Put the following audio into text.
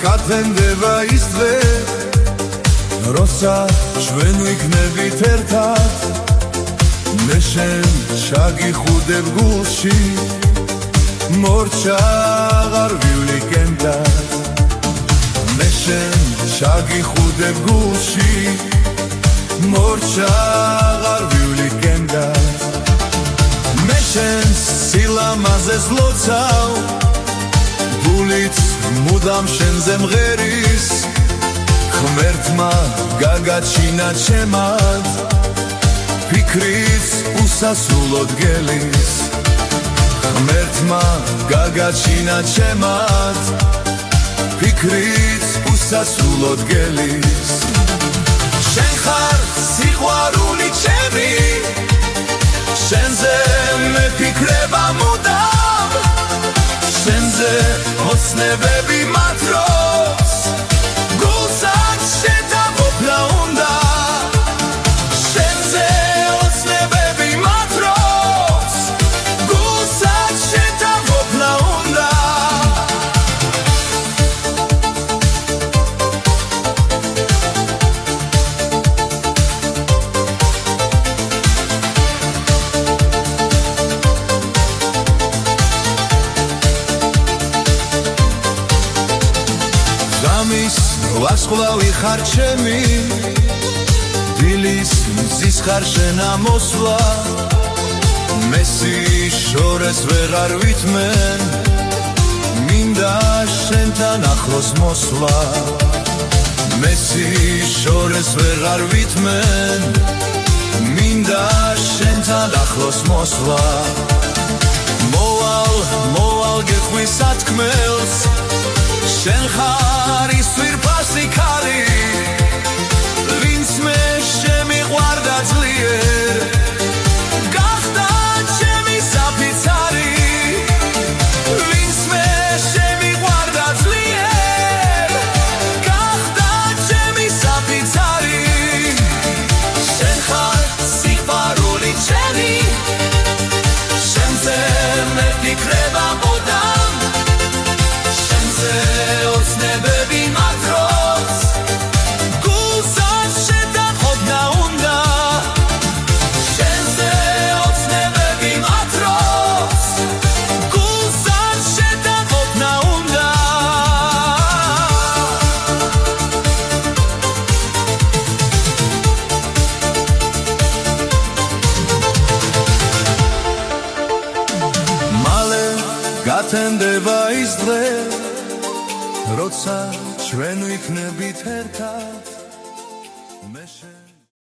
გათენდება ის დღე როცა ჩვენ ვიქნებით ერთად მე შენ ჩაგიხუდებ გულში მორჩა აღარ ვივლიკენდად მე შენ ჩაგიხუდებ გულში მორჩა აღარ ვივლიკენდად მე შენ სილამაზეს ლოცავ გულით მუდამ შენზე მღერის ღმერთმა გაგაჩინა ჩემად ფიქრიც უსასრულოდ გელის ღმერთმა გაგაჩინა ჩემად ფიქრიც უსასრულოდ გელის შენ ხარ სიყვარული ჩემი შენზე მეფიქრება მუდამ შენზე ოცნებები მატრობს გულსაც შეთანხმდა უნდა შენზე ოცნებები მატრობს გულსაც შეთანხმდა უნდა ვარსკვლავი ხარ ჩემი დილის მზის ხარ შენ ამოსვლა მე სიშორეს ვეღარ ვითმენ მინდა შენთან ახლოს მოსვლა მე სიშორეს ვეღარ ვითმენ მინდა შენთან ახლოს მოსვლა მოვალ გეხვი სათქმელს შენ ხარ ის ვირფასი ქალი ვინც მე შემიყვარდა ძლიერ გახდა ჩემი საფიცარი ვინც მე შემიყვარდა ძლიერ გახდა ჩემი საფიცარი შენ ხარ სიყვარული ჩემი შენზე მეფიქრება მუდამ ოცნებები მატრობს გულსაც შეთანხმდა უნდა შენზე ოცნებები მატრობს გულსაც შეთანხმდა უნდა მალე გათენდება ის დღე როცა ჩვენ ვიქნებით ერთად